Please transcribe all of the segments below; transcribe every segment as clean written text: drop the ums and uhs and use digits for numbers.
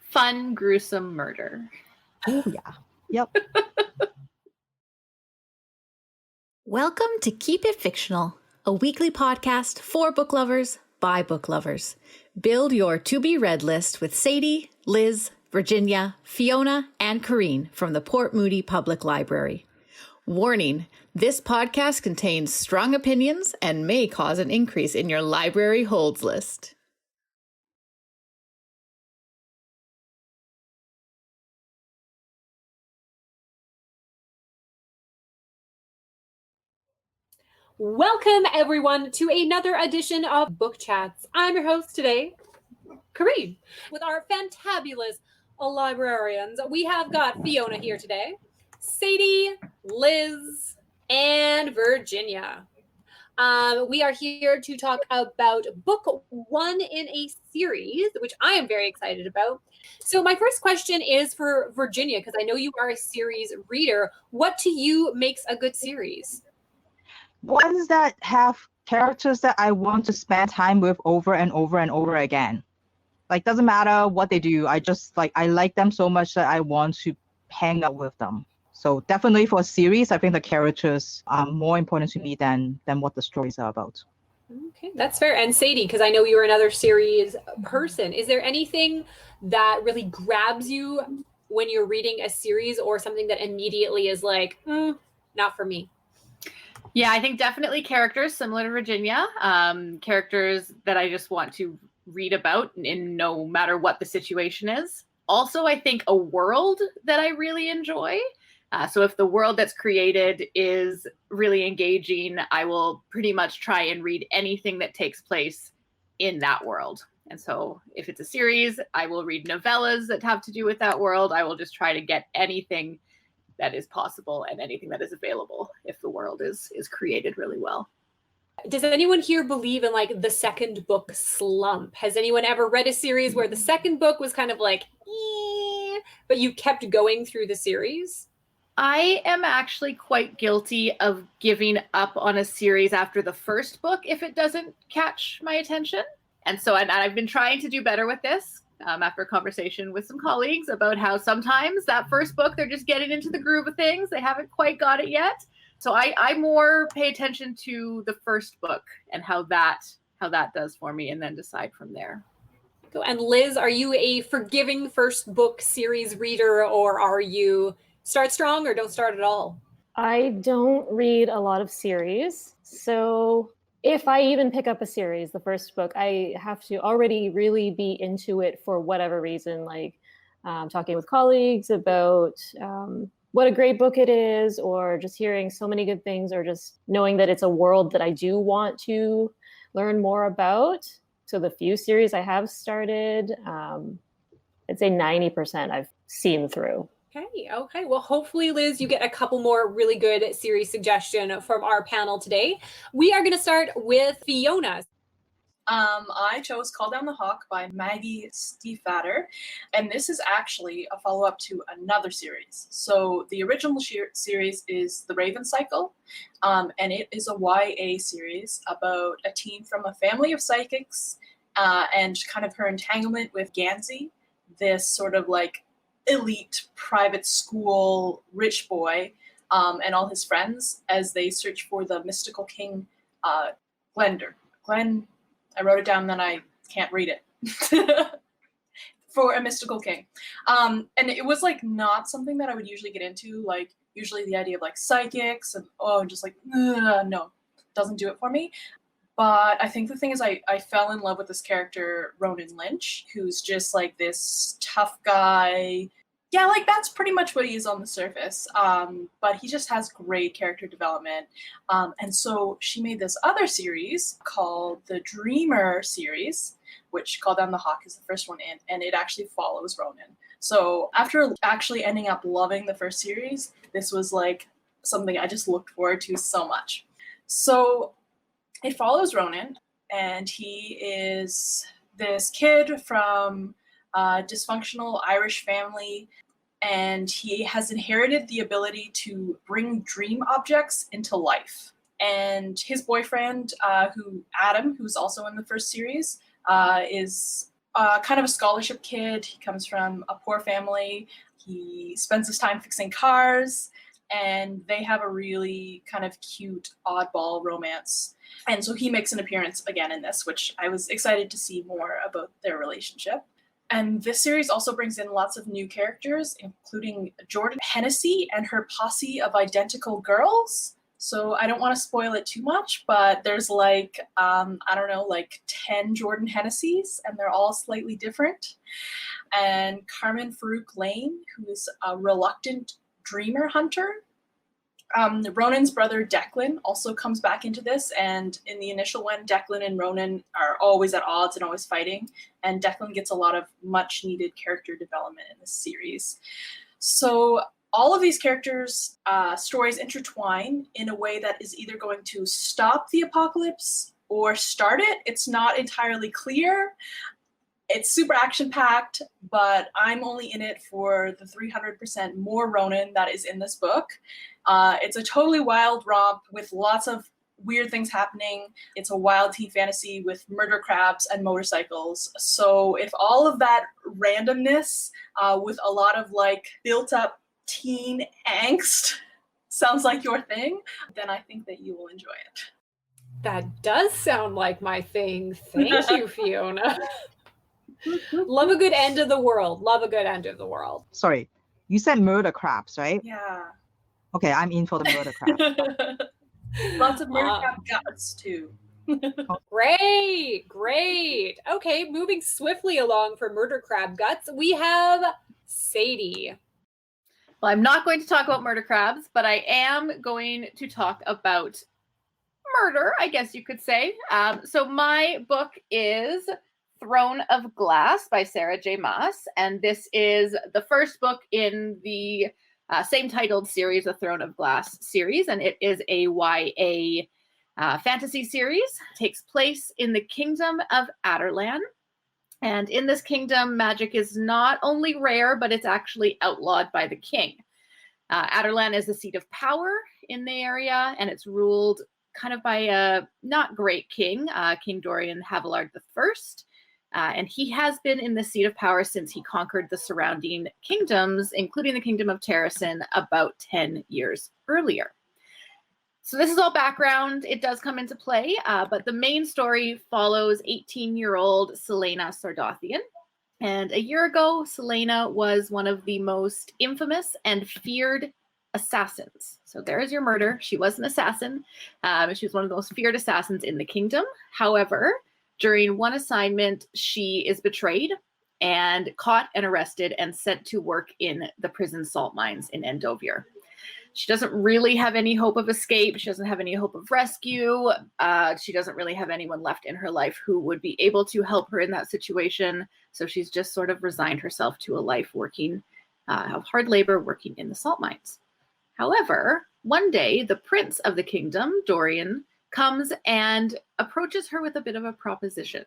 fun, gruesome murder. Oh, yeah. Yep. Welcome to Keep It Fictional, a weekly podcast for book lovers by book lovers. Build your to-be-read list with Sadie, Liz, Virginia, Fiona, and Corrine from the Port Moody Public Library. Warning, this podcast contains strong opinions and may cause an increase in your library holds list. Welcome, everyone, to another edition of Book Chats. I'm your host today, Corrine, with our fantabulous librarians. We have got Fiona here today, Sadie, Liz, and Virginia. We are here to talk about book one in a series, which I am very excited about. So my first question is for Virginia, because I know you are a series reader. What to you makes a good series? Ones that have characters that I want to spend time with over and over and over again. Like, doesn't matter what they do. I like them so much that I want to hang out with them. So definitely for a series, I think the characters are more important to me than what the stories are about. Okay, that's fair. And Sadie, because I know you're another series person, is there anything that really grabs you when you're reading a series, or something that immediately is like, not for me? Yeah, I think definitely characters similar to Virginia. Characters that I just want to read about in no matter what the situation is. Also, I think a world that I really enjoy. So if the world that's created is really engaging, I will pretty much try and read anything that takes place in that world. And so if it's a series, I will read novellas that have to do with that world. I will just try to get anything that is possible and anything that is available if the world is created really well. Does anyone here believe in like the second book slump? Has anyone ever read a series where the second book was kind of like, but you kept going through the series? I am actually quite guilty of giving up on a series after the first book if it doesn't catch my attention. And so I've been trying to do better with this. After a conversation with some colleagues about how sometimes that first book, they're just getting into the groove of things. They haven't quite got it yet. So I more pay attention to the first book and how that does for me, and then decide from there. And Liz, are you a forgiving first book series reader, or are you start strong or don't start at all? I don't read a lot of series. So if I even pick up a series, the first book, I have to already really be into it for whatever reason, like talking with colleagues about what a great book it is, or just hearing so many good things, or just knowing that it's a world that I do want to learn more about. So the few series I have started, I'd say 90% I've seen through. Okay. Well, hopefully, Liz, you get a couple more really good series suggestion from our panel today. We are going to start with Fiona. I chose Call Down the Hawk by Maggie Stiefvater, and this is actually a follow-up to another series. So the original series is The Raven Cycle, and it is a YA series about a teen from a family of psychics and kind of her entanglement with Gansey, this sort of like elite private school rich boy, and all his friends as they search for the mystical king, Glen. I wrote it down, then I can't read it. For a mystical king. And it was like not something that I would usually get into, like usually the idea of like psychics and just like, no, doesn't do it for me. But I think the thing is I fell in love with this character, Ronan Lynch, who's just like this tough guy. Yeah, like that's pretty much what he is on the surface. But he just has great character development. And so she made this other series called the Dreamer series, which Call Down the Hawk is the first one in, and it actually follows Ronan. So after actually ending up loving the first series, this was like something I just looked forward to so much. So it follows Ronan, and he is this kid from a dysfunctional Irish family, and he has inherited the ability to bring dream objects into life. And his boyfriend, Adam, who's also in the first series, is kind of a scholarship kid. He comes from a poor family. He spends his time fixing cars, and they have a really kind of cute oddball romance. And so he makes an appearance again in this, which I was excited to see more about their relationship. And this series also brings in lots of new characters, including Jordan Hennessy and her posse of identical girls. So I don't want to spoil it too much, but there's like, 10 Jordan Hennessys, and they're all slightly different. And Carmen Farouk Lane, who's a reluctant dreamer hunter. Ronan's brother Declan also comes back into this, and in the initial one, Declan and Ronan are always at odds and always fighting, and Declan gets a lot of much needed character development in this series. So all of these characters' stories intertwine in a way that is either going to stop the apocalypse or start it. It's not entirely clear. It's super action-packed, but I'm only in it for the 300% more Ronan that is in this book. It's a totally wild romp with lots of weird things happening. It's a wild teen fantasy with murder crabs and motorcycles. So if all of that randomness with a lot of like built-up teen angst sounds like your thing, then I think that you will enjoy it. That does sound like my thing. Thank you, Fiona. Love a good end of the world. Love a good end of the world. Sorry, you said murder crabs, right? Yeah. Okay, I'm in for the murder crabs. Lots of murder crab guts too. Great. Okay, moving swiftly along for murder crab guts, we have Sadie. Well, I'm not going to talk about murder crabs, but I am going to talk about murder, I guess you could say. So my book is Throne of Glass by Sarah J. Maas, and this is the first book in the same titled series, the Throne of Glass series, and it is a YA fantasy series. It takes place in the kingdom of Adarlan, and in this kingdom, magic is not only rare, but it's actually outlawed by the king. Adarlan is the seat of power in the area, and it's ruled kind of by a not great king, King Dorian Havillard I. And he has been in the seat of power since he conquered the surrounding kingdoms, including the kingdom of Terrasen, about 10 years earlier. So this is all background. It does come into play, but the main story follows 18-year-old Celaena Sardathian. And a year ago, Celaena was one of the most infamous and feared assassins. So there is your murder. She was an assassin. She was one of the most feared assassins in the kingdom. However, during one assignment, she is betrayed and caught and arrested and sent to work in the prison salt mines in Endovir. She doesn't really have any hope of escape. She doesn't have any hope of rescue. She doesn't really have anyone left in her life who would be able to help her in that situation. So she's just sort of resigned herself to a life working of hard labor, working in the salt mines. However, one day, the prince of the kingdom, Dorian, comes and approaches her with a bit of a proposition.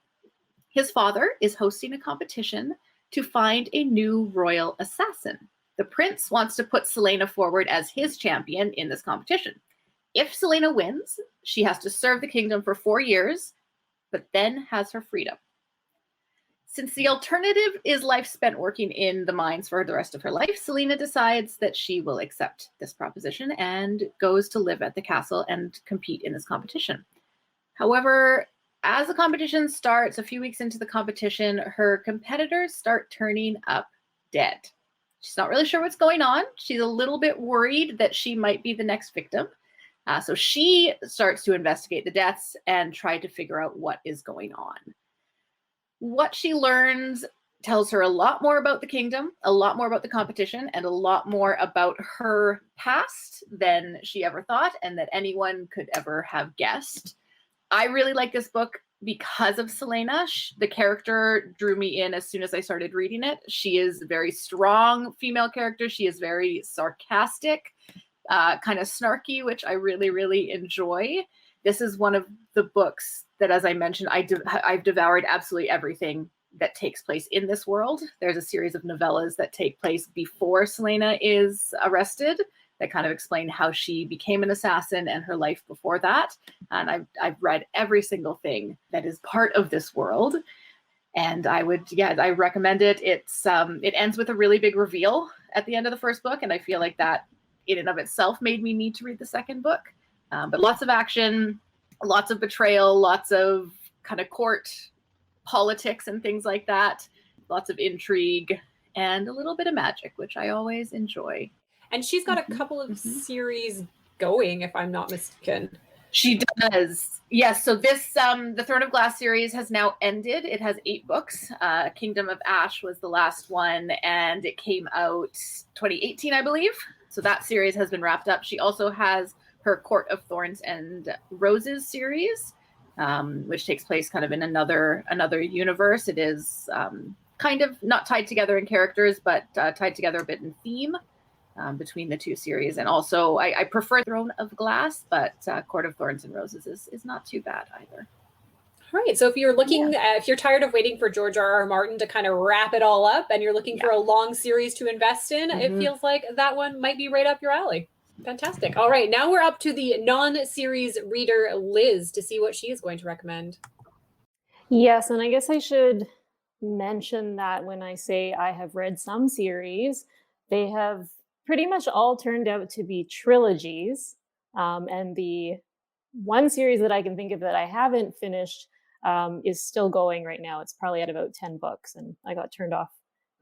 His father is hosting a competition to find a new royal assassin. The prince wants to put Celaena forward as his champion in this competition. If Celaena wins, she has to serve the kingdom for 4 years, but then has her freedom. Since the alternative is life spent working in the mines for the rest of her life, Celaena decides that she will accept this proposition and goes to live at the castle and compete in this competition. However, as the competition starts, a few weeks into the competition, her competitors start turning up dead. She's not really sure what's going on. She's a little bit worried that she might be the next victim. So she starts to investigate the deaths and try to figure out what is going on. What she learns tells her a lot more about the kingdom, a lot more about the competition, and a lot more about her past than she ever thought and that anyone could ever have guessed. I really like this book because of Celaena. The character drew me in as soon as I started reading it. She is a very strong female character. She is very sarcastic, kind of snarky, which I really, really enjoy. This is one of the books that, as I mentioned, I've devoured absolutely everything that takes place in this world. There's a series of novellas that take place before Celaena is arrested that kind of explain how she became an assassin and her life before that. And I've read every single thing that is part of this world. And I recommend it. It ends with a really big reveal at the end of the first book, and I feel like that in and of itself made me need to read the second book. But lots of action, lots of betrayal, lots of kind of court politics and things like that, lots of intrigue, and a little bit of magic, which I always enjoy. And she's got a couple of series going, if I'm not mistaken. She does. Yes. So this, the Throne of Glass series has now ended. It has 8 books. Kingdom of Ash was the last one, and it came out 2018, I believe. So that series has been wrapped up. She also has her Court of Thorns and Roses series, which takes place kind of in another universe. It is kind of not tied together in characters, but tied together a bit in theme. Between the 2 series. And also I prefer Throne of Glass, but Court of Thorns and Roses is not too bad either. All right. So if you're looking, if you're tired of waiting for George R.R. Martin to kind of wrap it all up and you're looking for a long series to invest in, it feels like that one might be right up your alley. Fantastic. All right. Now we're up to the non-series reader, Liz, to see what she is going to recommend. Yes. And I guess I should mention that when I say I have read some series, they have pretty much all turned out to be trilogies. And the one series that I can think of that I haven't finished is still going right now. It's probably at about 10 books, and I got turned off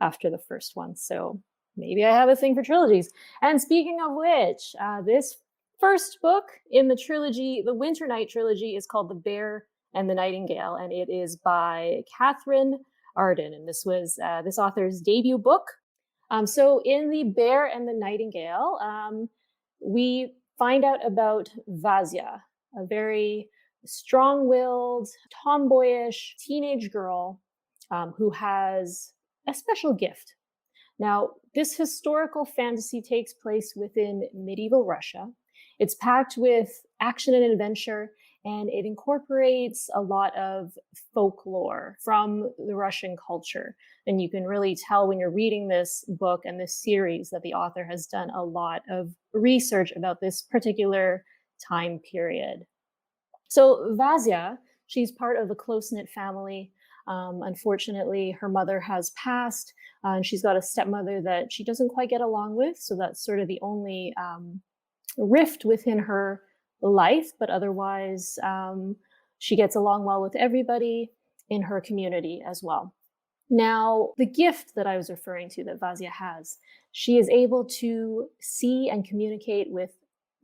after the first one. So maybe I have a thing for trilogies. And speaking of which, this first book in the trilogy, the Winternight trilogy, is called The Bear and the Nightingale, and it is by Catherine Arden. And this was this author's debut book. So in The Bear and the Nightingale, we find out about Vasya, a very strong-willed, tomboyish teenage girl who has a special gift. Now, this historical fantasy takes place within medieval Russia. It's packed with action and adventure, and it incorporates a lot of folklore from the Russian culture. And you can really tell when you're reading this book and this series that the author has done a lot of research about this particular time period. So Vasya, she's part of a close-knit family. Unfortunately, her mother has passed, and she's got a stepmother that she doesn't quite get along with. So that's sort of the only rift within her life, but otherwise she gets along well with everybody in her community as well. Now, the gift that I was referring to that Vasya has, she is able to see and communicate with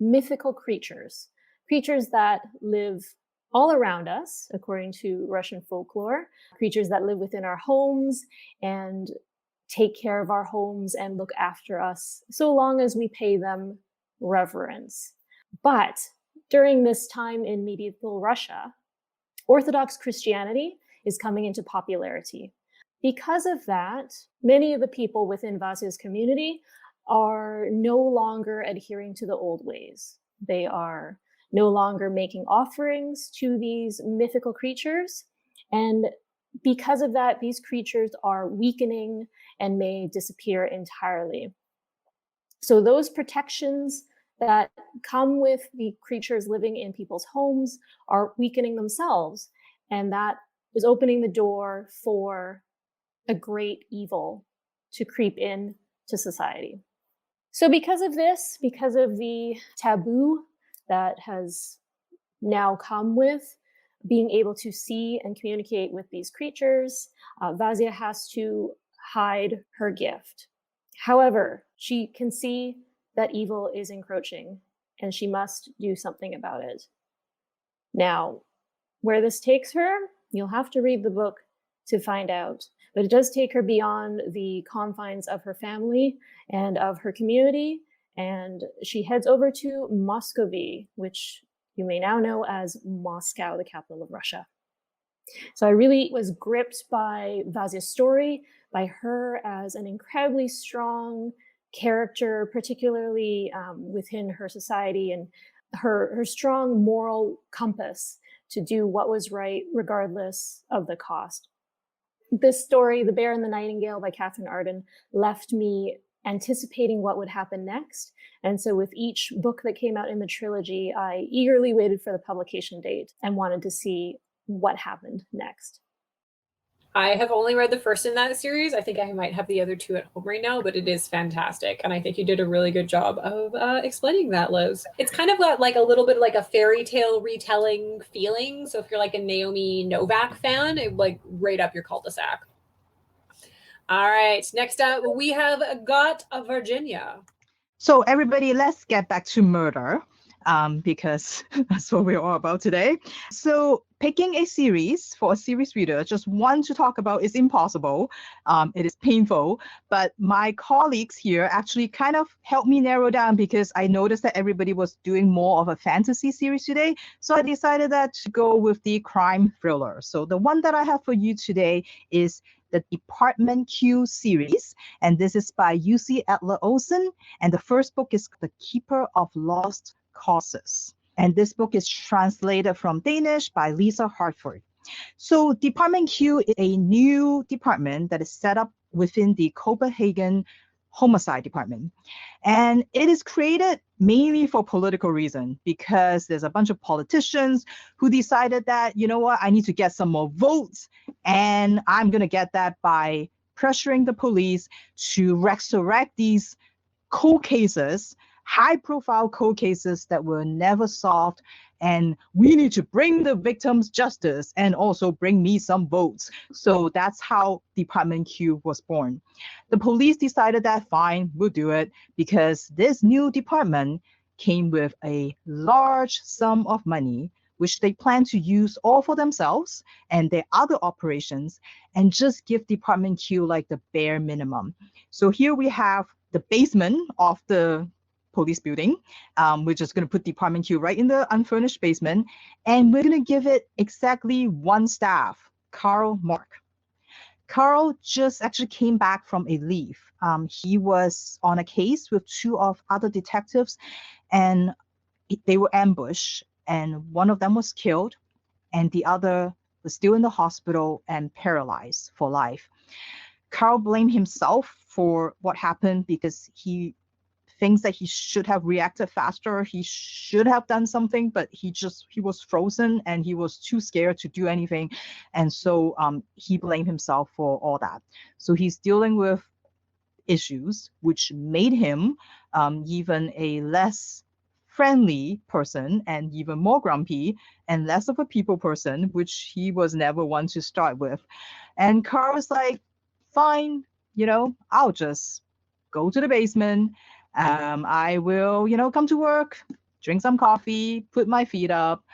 mythical creatures that live all around us, according to Russian folklore, creatures that live within our homes and take care of our homes and look after us so long as we pay them reverence. But during this time in medieval Russia, Orthodox Christianity is coming into popularity. Because of that, many of the people within Vasya's community are no longer adhering to the old ways. They are no longer making offerings to these mythical creatures. And because of that, these creatures are weakening and may disappear entirely. So those protections that come with the creatures living in people's homes are weakening themselves. And that is opening the door for a great evil to creep in to society. So because of this, because of the taboo that has now come with being able to see and communicate with these creatures, Vasya has to hide her gift. However, she can see that evil is encroaching and she must do something about it. Now, where this takes her, you'll have to read the book to find out. But it does take her beyond the confines of her family and of her community. And she heads over to Muscovy, which you may now know as Moscow, the capital of Russia. So I really was gripped by Vasya's story, by her as an incredibly strong character, particularly within her society, and her strong moral compass to do what was right, regardless of the cost. This story, The Bear and the Nightingale by Catherine Arden, left me anticipating what would happen next. And so with each book that came out in the trilogy, I eagerly waited for the publication date and wanted to see what happened next. I have only read the first in that series. I think I might have the other two at home right now, but it is fantastic. And I think you did a really good job of explaining that, Liz. It's kind of got like a little bit like a fairy tale retelling feeling. So if you're like a Naomi Novak fan, it like right up your cul-de-sac. All right, next up we have got a Virginia. So everybody, let's get back to murder, because that's what we're all about today. So picking a series for a series reader, just one to talk about, is impossible. It is painful, but my colleagues here actually kind of helped me narrow down because I noticed that everybody was doing more of a fantasy series today. So I decided that to go with the crime thriller. So the one that I have for you today is the Department Q series, and this is by UC Adler Olsen, and the first book is The Keeper of Lost Causes. And this book is translated from Danish by Lisa Hartford. So Department Q is a new department that is set up within the Copenhagen Homicide Department. And it is created mainly for political reason, because there's a bunch of politicians who decided that, you know what, I need to get some more votes, and I'm going to get that by pressuring the police to resurrect these cold cases, high-profile cold cases that were never solved, and we need to bring the victims justice and also bring me some votes. So that's how Department Q was born. The police decided that fine, we'll do it, because this new department came with a large sum of money, which they plan to use all for themselves and their other operations, and just give Department Q like the bare minimum. So here we have the basement of the police building. We're just going to put Department Q right in the unfurnished basement, and we're going to give it exactly one staff, Carl Mark. Carl just actually came back from a leave. He was on a case with two of other detectives, and they were ambushed, and one of them was killed, and the other was still in the hospital and paralyzed for life. Carl blamed himself for what happened because he thinks that he should have reacted faster. He should have done something, but he was frozen and he was too scared to do anything. And so he blamed himself for all that. So he's dealing with issues which made him even a less friendly person and even more grumpy and less of a people person, which he was never one to start with. And Carl was like, fine, I'll just go to the basement. I will, come to work, drink some coffee, put my feet up,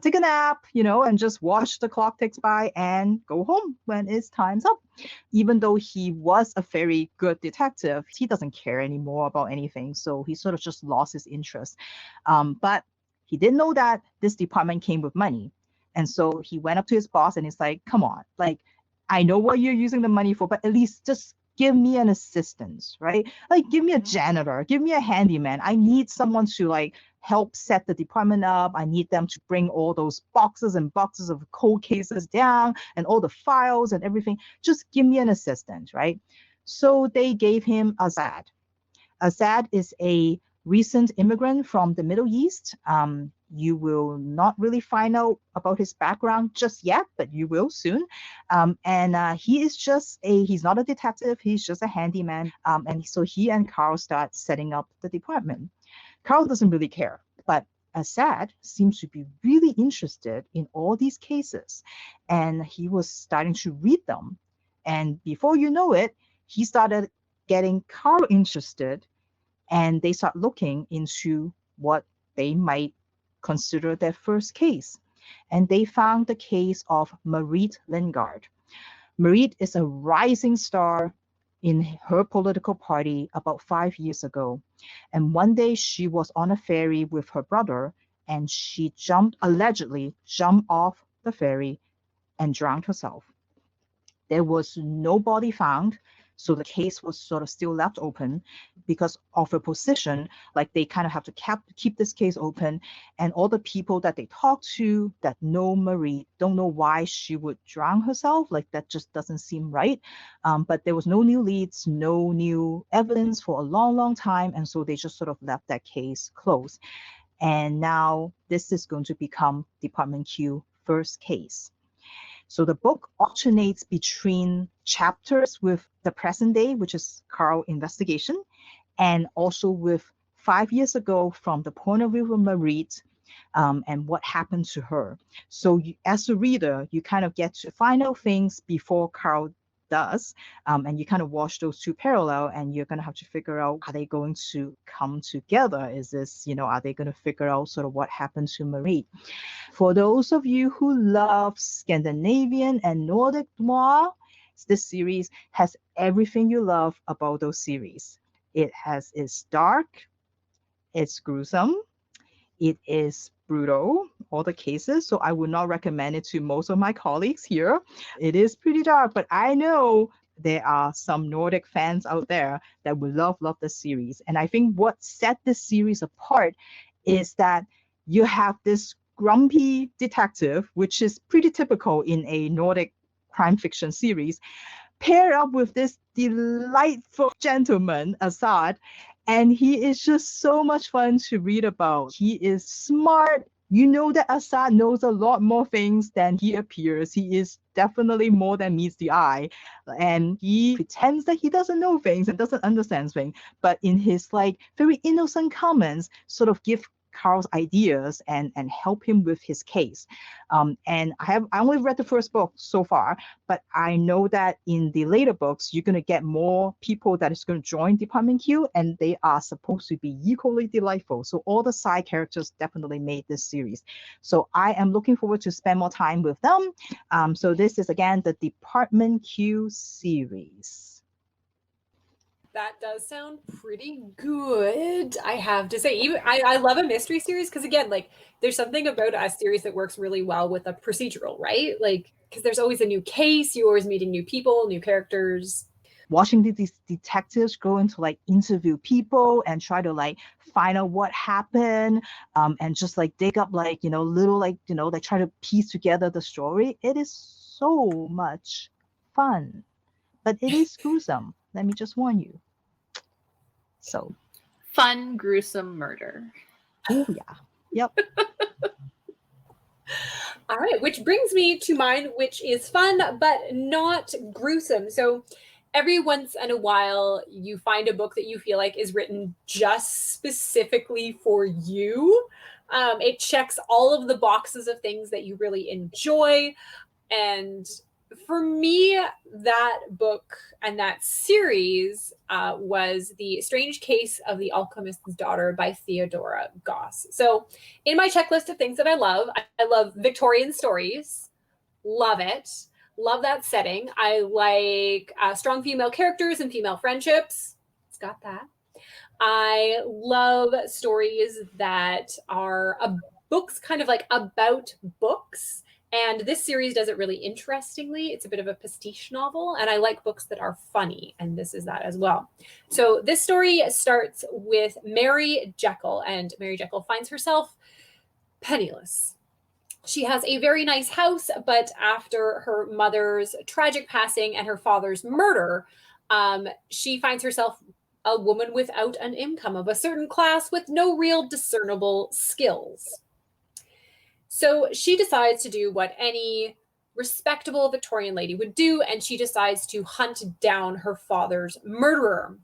take a nap, and just watch the clock ticks by and go home when it's time's up. Even though he was a very good detective, he doesn't care anymore about anything. So he sort of just lost his interest. But he didn't know that this department came with money. And so he went up to his boss and he's like, come on, like, I know what you're using the money for, but at least just give me an assistant, right? Like, give me a janitor, give me a handyman. I need someone to like help set the department up. I need them to bring all those boxes and boxes of cold cases down and all the files and everything. Just give me an assistant, right? So they gave him Azad. Azad is a recent immigrant from the Middle East. You will not really find out about his background just yet, but you will soon. And he is he's not a detective, he's just a handyman. And so he and Carl start setting up the department. Carl doesn't really care, but Azad seems to be really interested in all these cases. And he was starting to read them. And before you know it, he started getting Carl interested, and they start looking into what they might consider their first case. And they found the case of Marit Lingard. Marit is a rising star in her political party about 5 years ago. And one day she was on a ferry with her brother, and she allegedly jumped off the ferry and drowned herself. There was no body found, so the case was sort of still left open because of her position. Like, they kind of have to keep this case open, and all the people that they talk to that know Marie don't know why she would drown herself. Like, that just doesn't seem right. But there was no new leads, no new evidence for a long, long time, and so they just sort of left that case closed. And now this is going to become Department Q first case. So the book alternates between chapters with the present day, which is Carl's investigation, and also with 5 years ago from the point of view of Marie, and what happened to her. So as a reader, you kind of get to find out things before Carl does, and you kind of watch those two parallel, and you're going to have to figure out, are they going to come together? Is this, are they going to figure out sort of what happened to Marie? For those of you who love Scandinavian and Nordic noir, this series has everything you love about those series. It's dark, it's gruesome, it is brutal, all the cases. So I would not recommend it to most of my colleagues here. It is pretty dark, but I know there are some Nordic fans out there that would love the series. And I think what set this series apart is that you have this grumpy detective, which is pretty typical in a Nordic crime fiction series, paired up with this delightful gentleman, Assad. And he is just so much fun to read about. He is smart. You know that Assad knows a lot more things than he appears. He is definitely more than meets the eye. And he pretends that he doesn't know things and doesn't understand things. But in his very innocent comments, sort of give Carl's ideas and help him with his case. And I only read the first book so far, but I know that in the later books, you're going to get more people that is going to join Department Q, and they are supposed to be equally delightful. So all the side characters definitely made this series. So I am looking forward to spend more time with them. So this is, again, the Department Q series. That does sound pretty good, I have to say. Even I love a mystery series because, again, there's something about a series that works really well with a procedural, right? Because there's always a new case, you're always meeting new people, new characters. Watching these detectives go into interview people and try to find out what happened, and just dig up little they try to piece together the story. It is so much fun, but it is gruesome. Let me just warn you. So fun, gruesome murder. Oh yeah. Yep. All right, which brings me to mine, which is fun but not gruesome. So every once in a while, you find a book that you feel like is written just specifically for you. It checks all of the boxes of things that you really enjoy. And for me, that book and that series was The Strange Case of the Alchemist's Daughter by Theodora Goss. So in my checklist of things that I love Victorian stories. Love it. Love that setting. I like strong female characters and female friendships. It's got that. I love stories that are books kind of about books. And this series does it really interestingly. It's a bit of a pastiche novel, and I like books that are funny, and this is that as well. So this story starts with Mary Jekyll, and Mary Jekyll finds herself penniless. She has a very nice house, but after her mother's tragic passing and her father's murder, she finds herself a woman without an income of a certain class with no real discernible skills. So she decides to do what any respectable Victorian lady would do, and she decides to hunt down her father's murderer.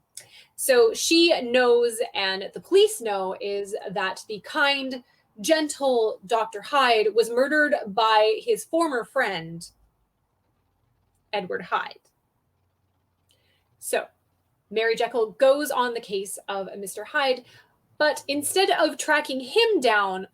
So she knows, and the police know, is that the kind, gentle Dr. Hyde was murdered by his former friend, Edward Hyde. So Mary Jekyll goes on the case of Mr. Hyde, but instead of tracking him down,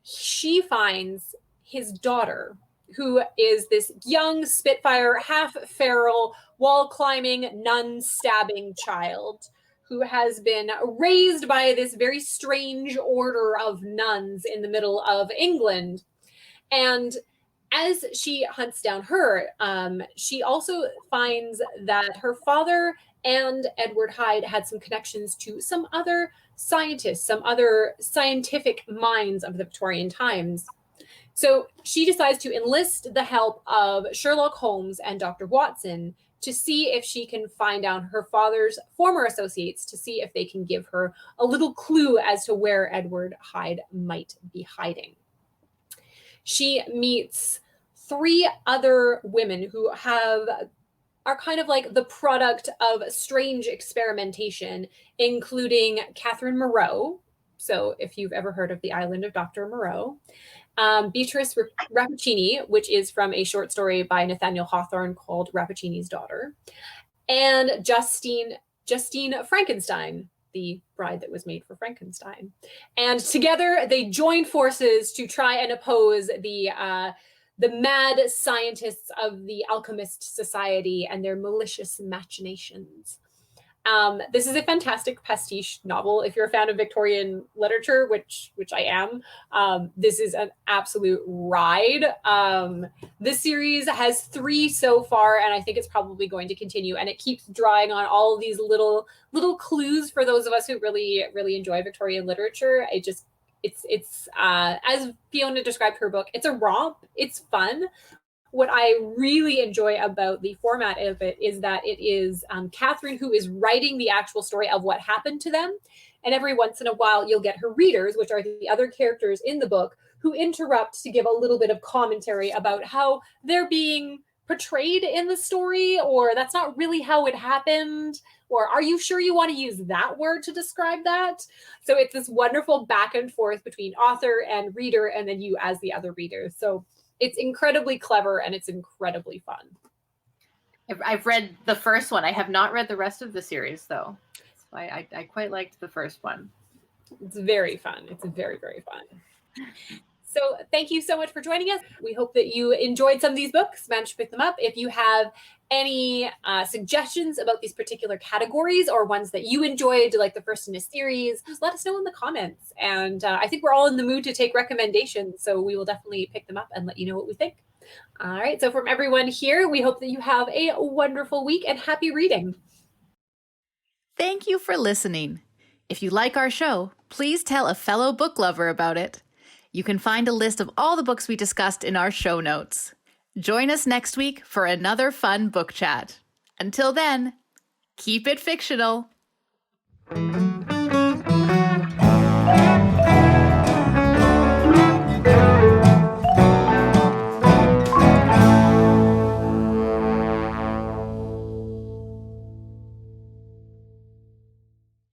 she finds his daughter, who is this young Spitfire, half feral, wall-climbing, nun-stabbing child who has been raised by this very strange order of nuns in the middle of England. And as she hunts down her, she also finds that her father and Edward Hyde had some connections to some other scientists, some other scientific minds of the Victorian times. So she decides to enlist the help of Sherlock Holmes and Dr. Watson to see if she can find out her father's former associates, to see if they can give her a little clue as to where Edward Hyde might be hiding. She meets three other women who are kind of like the product of strange experimentation, including Catherine Moreau. So if you've ever heard of the Island of Dr. Moreau, Beatrice Rappaccini, which is from a short story by Nathaniel Hawthorne called Rappaccini's Daughter, and Justine Frankenstein, the bride that was made for Frankenstein. And together they joined forces to try and oppose the mad scientists of the Alchemist Society and their malicious machinations. This is a fantastic pastiche novel. If you're a fan of Victorian literature, which I am, this is an absolute ride. This series has 3 so far, and I think it's probably going to continue. And it keeps drawing on all of these little clues for those of us who really enjoy Victorian literature. It's as Fiona described her book, it's a romp. It's fun. What I really enjoy about the format of it is that it is Catherine who is writing the actual story of what happened to them. And every once in a while, you'll get her readers, which are the other characters in the book, who interrupt to give a little bit of commentary about how they're being portrayed in the story, or that's not really how it happened, or are you sure you want to use that word to describe that? So it's this wonderful back and forth between author and reader, and then you as the other reader. So it's incredibly clever and it's incredibly fun. I've read the first one. I have not read the rest of the series, though. So I quite liked the first one. It's very fun. It's very, very fun. So thank you so much for joining us. We hope that you enjoyed some of these books, managed to pick them up. If you have any suggestions about these particular categories or ones that you enjoyed, like the first in a series, just let us know in the comments. And I think we're all in the mood to take recommendations, so we will definitely pick them up and let you know what we think. All right, so from everyone here, we hope that you have a wonderful week and happy reading. Thank you for listening. If you like our show, please tell a fellow book lover about it. You can find a list of all the books we discussed in our show notes. Join us next week for another fun book chat. Until then, keep it fictional.